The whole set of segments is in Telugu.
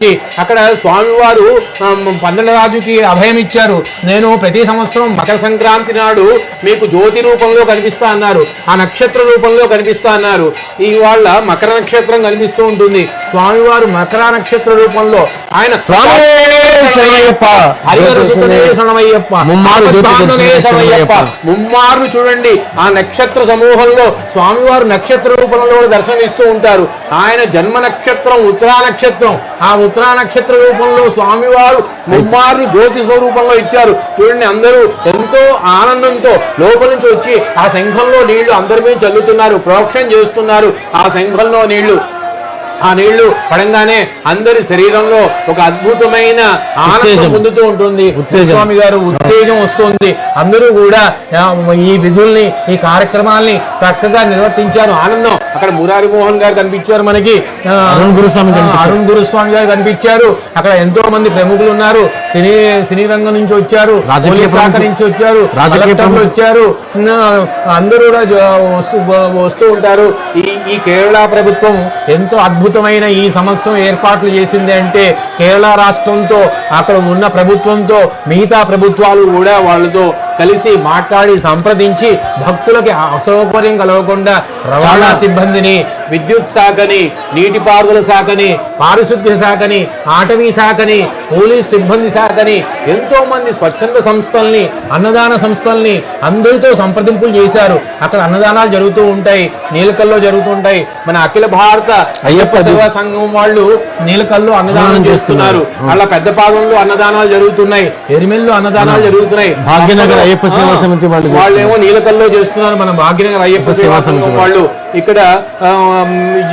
అక్కడ స్వామివారు పందలరాజుకి అభయం ఇచ్చారు. నేను ప్రతి సంవత్సరం మకర సంక్రాంతి నాడు మీకు జ్యోతి రూపంలో కనిపిస్తా అన్నారు, ఆ నక్షత్ర రూపంలో కనిపిస్తా అన్నారు. ఇవాళ మకర నక్షత్రం కనిపిస్తూ ఉంటుంది. స్వామివారు మకర నక్షత్ర రూపంలో ఆయన ముమ్మారు చూడండి, ఆ నక్షత్ర సమూహంలో స్వామివారు నక్షత్ర రూపంలో దర్శనమిస్తూ ఉంటారు. ఆయన జన్మ నక్షత్రం ఉత్తరా నక్షత్రం, ఆ ఉత్తరా నక్షత్ర రూపంలో స్వామివారు ముమ్మారు జ్యోతి స్వరూపంలో ఇచ్చారు. చూడండి, అందరూ ఎంతో ఆనందంతో లోపల నుంచి వచ్చి ఆ శంఖంలో నీళ్లు అందరి మీద చల్లుతున్నారు, ప్రోక్షణ చేస్తున్నారు. ఆ శంఖంలో నీళ్లు, ఆ నీళ్లు పడంగానే అందరి శరీరంలో ఒక అద్భుతమైన ఆనందం పొందుతూ ఉంటుంది. స్వామి గారు ఉత్తేజం వస్తుంది. అందరూ కూడా ఈ విధుల్ని, ఈ కార్యక్రమాల్ని చక్కగా నిర్వర్తించారు. ఆనందం. అక్కడ మురారి మోహన్ గారు కనిపించారు, మనకి అరుణ్ గురుస్వామి గారు కనిపించారు. అక్కడ ఎంతో మంది ప్రముఖులు ఉన్నారు. సినీ రంగం నుంచి వచ్చారు, రాజకీయ శాఖ నుంచి వచ్చారు, రాజకీయంలో వచ్చారు. అందరూ కూడా వస్తూ ఉంటారు. ఈ కేరళ ప్రభుత్వం ఎంతో అద్భుతమైన ఈ సంవత్సరం ఏర్పాట్లు చేసింది అంటే కేరళ రాష్ట్రంతో, అక్కడ ఉన్న ప్రభుత్వంతో మిగతా ప్రభుత్వాలు కూడా వాళ్ళతో కలిసి మాట్లాడి సంప్రదించి భక్తులకి అసౌకర్యం కలగకుండా రవాణా సిబ్బందిని, విద్యుత్ శాఖని, నీటిపారుదల శాఖని, పారిశుద్ధ్య శాఖని, అటవీ శాఖని, పోలీస్ సిబ్బంది శాఖని, ఎంతో మంది స్వచ్ఛంద సంస్థల్ని, అన్నదాన సంస్థల్ని అందరితో సంప్రదింపులు చేశారు. అక్కడ అన్నదానాలు జరుగుతూ ఉంటాయి, నీలకల్లో జరుగుతూ ఉంటాయి. మన అఖిల భారత అయ్యప్ప సేవా సంఘం వాళ్ళు నీలకల్లో అన్నదానం చేస్తున్నారు. అలా పెద్దపాలెంలో అన్నదానాలు జరుగుతున్నాయి, ఎరిమెల్లో అన్నదానాలు జరుగుతున్నాయి. భాగ్యనగర్ అయ్యప్ప సేవా సమితి వాళ్ళేమో నీలకల్లో చేస్తున్నారు. మన భాగ్యనగర్ అయ్యప్ప సేవా సంఘం వాళ్ళు ఇక్కడ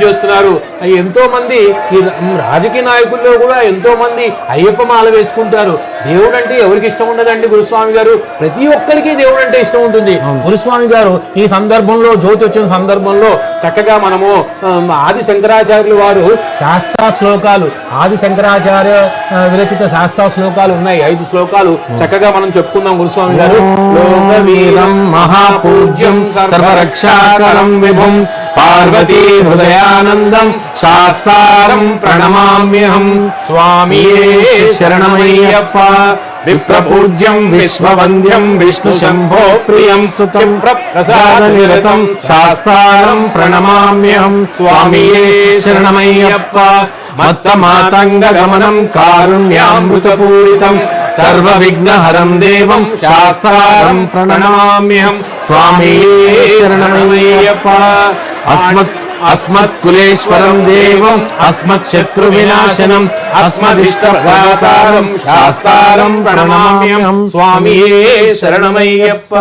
చేస్తున్నారు. ఎంతో మంది ఈ రాజకీయ నాయకుల్లో కూడా ఎంతో మంది అయ్యప్ప మాల వేసుకుంటారు. దేవుడు అంటే ఎవరికి ఇష్టం ఉండదండి? గురుస్వామి గారు ప్రతి ఒక్కరికి దేవుడు అంటే ఇష్టం ఉంటుంది. గురుస్వామి గారు ఈ సందర్భంలో, జ్యోతి వచ్చిన సందర్భంలో చక్కగా మనము ఆది శంకరాచార్యులు వారు శాస్త్ర శ్లోకాలు, ఆది శంకరాచార్య విరచిత శాస్త్ర శ్లోకాలు ఉన్నాయి, 5 శ్లోకాలు చక్కగా మనం చెప్పుకుందాం. గురుస్వామి గారు లోకవీరం మహాపూజ్యం సర్వరక్షాకరం విభుం పార్వతీ హృదయానందం శాస్త్రం ప్రణమామ్యహం స్వామియే శరణమయ్యప్ప విప్రపూజ్యం విశ్వవంద్యం విష్ణు శంభో ప్రియం సుతం ప్రసాద నిరతం శాస్త్రం ప్రణమామ్యహం స్వామియే శరణమయ్యప్ప మత్త మాతంగ గమనం కారుణ్యామృతపూరితం సర్వ విఘ్నహరం దేవం శాస్త్రం ప్రణమామ్యహం స్వామియే శరణమయ్యప్ప అస్మత్కులేశ్వరం దేవం అస్మత్ శత్రు వినాశనం అస్మదిష్టప్రదాతారం శాస్త్రం ప్రణమామ్యహం స్వామియే శరణమయ్యప్ప.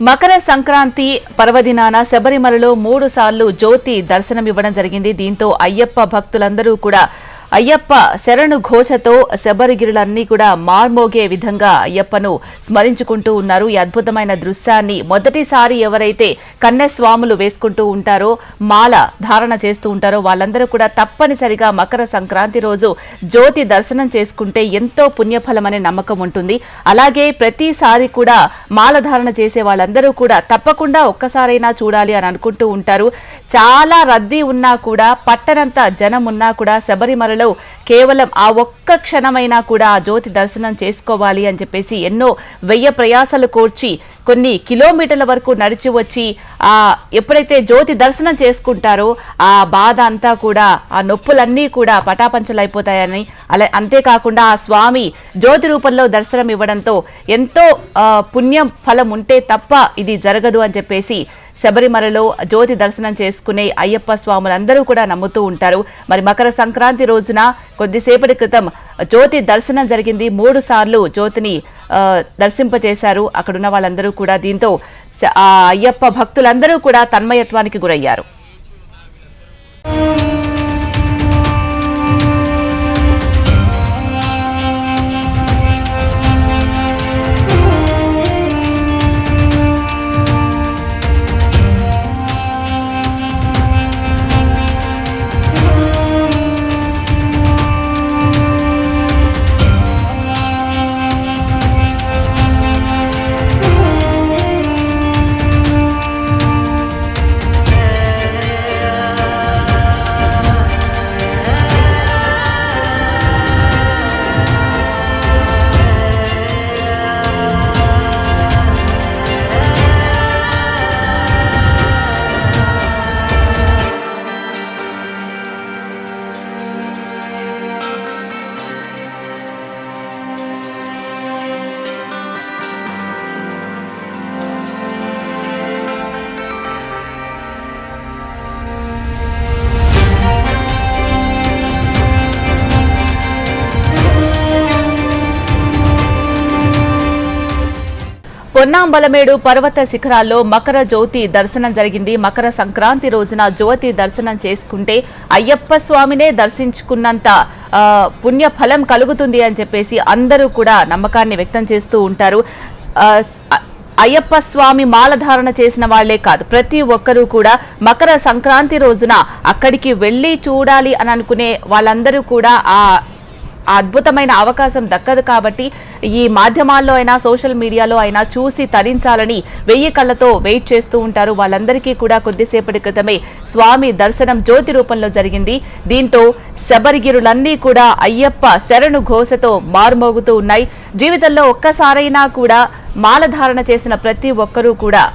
మకర సంక్రాంతి పర్వదినాన శబరిమలలో 3 సార్లు జ్యోతి దర్శనమివ్వడం జరిగింది. దీంతో అయ్యప్ప భక్తులందరూ కూడా అయ్యప్ప శరణు ఘోషతో శబరిగిరులన్నీ కూడా మార్మోగే విధంగా అయ్యప్పను స్మరించుకుంటూ ఉన్నారు. ఈ అద్భుతమైన దృశ్యాన్ని మొదటిసారి ఎవరైతే కన్యస్వాములు వేసుకుంటూ ఉంటారో, మాల ధారణ చేస్తూ ఉంటారో వాళ్ళందరూ కూడా తప్పనిసరిగా మకర సంక్రాంతి రోజు జ్యోతి దర్శనం చేసుకుంటే ఎంతో పుణ్యఫలం అనే నమ్మకం ఉంటుంది. అలాగే ప్రతిసారి కూడా మాల ధారణ చేసే వాళ్ళందరూ కూడా తప్పకుండా ఒక్కసారైనా చూడాలి అని అనుకుంటూ ఉంటారు. చాలా రద్దీ ఉన్నా కూడా, పట్టనంత జనం ఉన్నా కూడా శబరిమల కేవలం ఆ ఒక్క క్షణమైనా కూడా ఆ జ్యోతి దర్శనం చేసుకోవాలి అని చెప్పేసి ఎన్నో వెయ్య ప్రయాసాలు కోర్చి కొన్ని కిలోమీటర్ల వరకు నడిచి వచ్చి ఎప్పుడైతే జ్యోతి దర్శనం చేసుకుంటారో ఆ బాధ అంతా కూడా, ఆ నొప్పులన్నీ కూడా పటాపంచలైపోతాయని, అలా అంతేకాకుండా ఆ స్వామి జ్యోతి రూపంలో దర్శనం ఇవ్వడంతో ఎంతో పుణ్యం ఫలం ఉంటే తప్ప ఇది జరగదు అని చెప్పేసి శబరిమలలో జ్యోతి దర్శనం చేసుకునే అయ్యప్ప స్వాములందరూ కూడా నమ్ముతూ ఉంటారు. మరి మకర సంక్రాంతి రోజున కొద్దిసేపటి క్రితం జ్యోతి దర్శనం జరిగింది. 3 సార్లు జ్యోతిని దర్శింపచేశారు అక్కడున్న వాళ్ళందరూ కూడా. దీంతో అయ్యప్ప భక్తులందరూ కూడా తన్మయత్వానికి గురయ్యారు. పొన్నాంబలమేడు పర్వత శిఖరాల్లో మకర జ్యోతి దర్శనం జరిగింది. మకర సంక్రాంతి రోజున జ్యోతి దర్శనం చేసుకుంటే అయ్యప్ప స్వామినే దర్శించుకున్నంత పుణ్య ఫలం కలుగుతుంది అని చెప్పేసి అందరూ కూడా నమ్మకాన్ని వ్యక్తం చేస్తూ ఉంటారు. అయ్యప్ప స్వామి మాలధారణ చేసిన వాళ్లే కాదు, ప్రతి ఒక్కరూ కూడా మకర సంక్రాంతి రోజున అక్కడికి వెళ్లి చూడాలి అని అనుకునే వాళ్ళందరూ కూడా ఆ అద్భుతమైన అవకాశం దక్కదు. కాబట్టి ఈ మాధ్యమాల్లో అయినా సోషల్ మీడియాలో అయినా చూసి తరించాలని 1000 కళ్ళతో వెయిట్ చేస్తూ ఉంటారు. వాళ్ళందరికీ కూడా కొద్దిసేపటి క్రితమే స్వామి దర్శనం జ్యోతి రూపంలో జరిగింది. దీంతో శబరిగిరులన్నీ కూడా అయ్యప్ప శరణు ఘోషతో మారుమోగుతూ ఉన్నాయి. జీవితంలో ఒక్కసారైనా కూడా మాలధారణ చేసిన ప్రతి ఒక్కరూ కూడా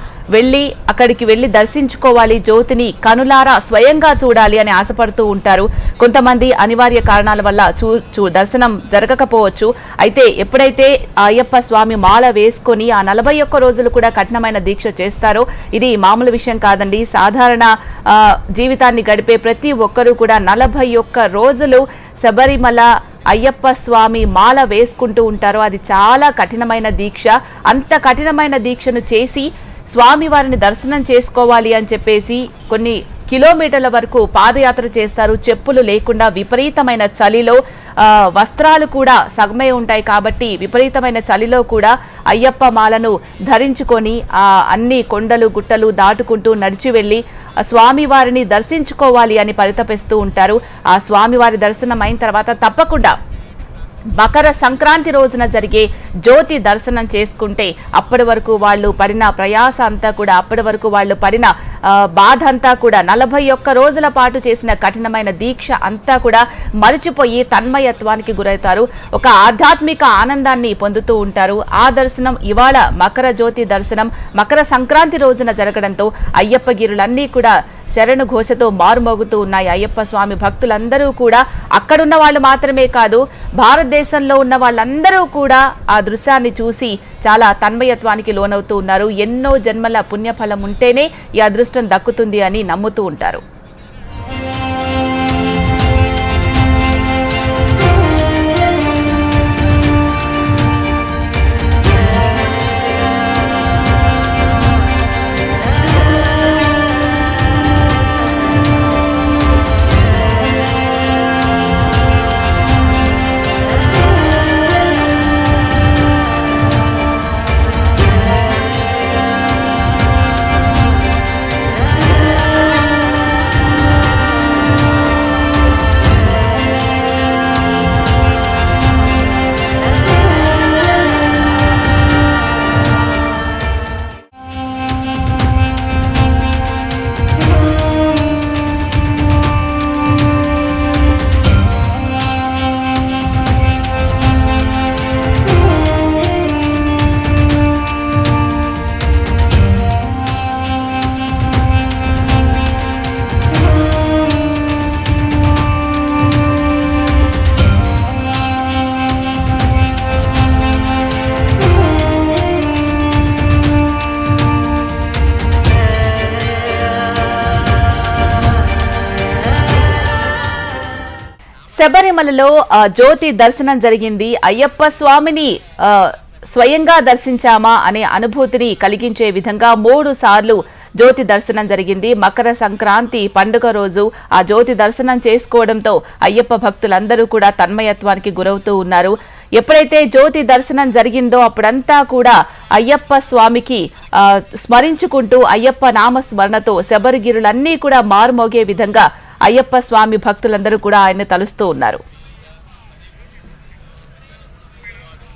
అక్కడికి వెళ్లి దర్శించుకోవాలి, జ్యోతిని కనులారా స్వయంగా చూడాలి అని ఆశపడుతూ ఉంటారు. కొంతమంది అనివార్య కారణాల వల్ల దర్శనం జరగకపోవచ్చు. అయితే ఎప్పుడైతే అయ్యప్ప స్వామి మాల వేసుకొని ఆ 41 రోజులు కూడా కఠినమైన దీక్ష చేస్తారో ఇది మామూలు విషయం కాదండి. సాధారణ జీవితాన్ని గడిపే ప్రతి ఒక్కరూ కూడా 41 రోజులు శబరిమల అయ్యప్ప స్వామి మాల వేసుకుంటూ ఉంటారు. అది చాలా కఠినమైన దీక్ష. అంత కఠినమైన దీక్షను చేసి స్వామి వారిని దర్శనం చేసుకోవాలి అని చెప్పేసి కొన్ని కిలోమీటర్ల వరకు పాదయాత్ర చేస్తారు. చెప్పులు లేకుండా విపరీతమైన చలిలో, వస్త్రాలు కూడా సగమే ఉంటాయి కాబట్టి విపరీతమైన చలిలో కూడా అయ్యప్ప మాలను ధరించుకొని అన్ని కొండలు గుట్టలు దాటుకుంటూ నడిచి వెళ్ళి స్వామివారిని దర్శించుకోవాలి అని పరితపిస్తూ ఉంటారు. ఆ స్వామివారి దర్శనం అయిన తర్వాత తప్పకుండా మకర సంక్రాంతి రోజున జరిగే జ్యోతి దర్శనం చేసుకుంటే అప్పటి వరకు వాళ్ళు పడిన ప్రయాస అంతా కూడా, అప్పటి వరకు వాళ్ళు పడిన బాధ అంతా కూడా, 41 రోజుల పాటు చేసిన కఠినమైన దీక్ష అంతా కూడా మరిచిపోయి తన్మయత్వానికి గురవుతారు. ఒక ఆధ్యాత్మిక ఆనందాన్ని పొందుతూ ఉంటారు. ఆ దర్శనం ఇవాళ మకర జ్యోతి దర్శనం మకర సంక్రాంతి రోజున జరగడంతో అయ్యప్ప గిరులన్నీ కూడా శరణు ఘోషతో మారుమోగుతూ ఉన్నాయి. అయ్యప్ప స్వామి భక్తులందరూ కూడా అక్కడున్న వాళ్ళు మాత్రమే కాదు, భారతదేశంలో ఉన్న వాళ్ళందరూ కూడా ఆ దృశ్యాన్ని చూసి చాలా తన్మయత్వానికి లోనవుతూ ఉన్నారు. ఎన్నో జన్మల పుణ్యఫలం ఉంటేనే ఈ అదృష్టం దక్కుతుంది అని నమ్ముతూ ఉంటారు. శబరిమలలో జ్యోతి దర్శనం జరిగింది. అయ్యప్ప స్వామిని స్వయంగా దర్శించామా అనే అనుభూతిని కలిగించే విధంగా 3 సార్లు జ్యోతి దర్శనం జరిగింది. మకర సంక్రాంతి పండుగ రోజు ఆ జ్యోతి దర్శనం చేసుకోవడంతో అయ్యప్ప భక్తులందరూ కూడా తన్మయత్వానికి గురవుతూ ఉన్నారు. ఎప్పుడైతే జ్యోతి దర్శనం జరిగిందో అప్పుడంతా కూడా అయ్యప్ప స్వామికి స్మరించుకుంటూ అయ్యప్ప నామ స్మరణతో శబరిగిరులన్నీ కూడా మారుమోగే విధంగా అయ్యప్ప స్వామి భక్తులందరూ కూడా ఆయన తలుస్తూ ఉన్నారు.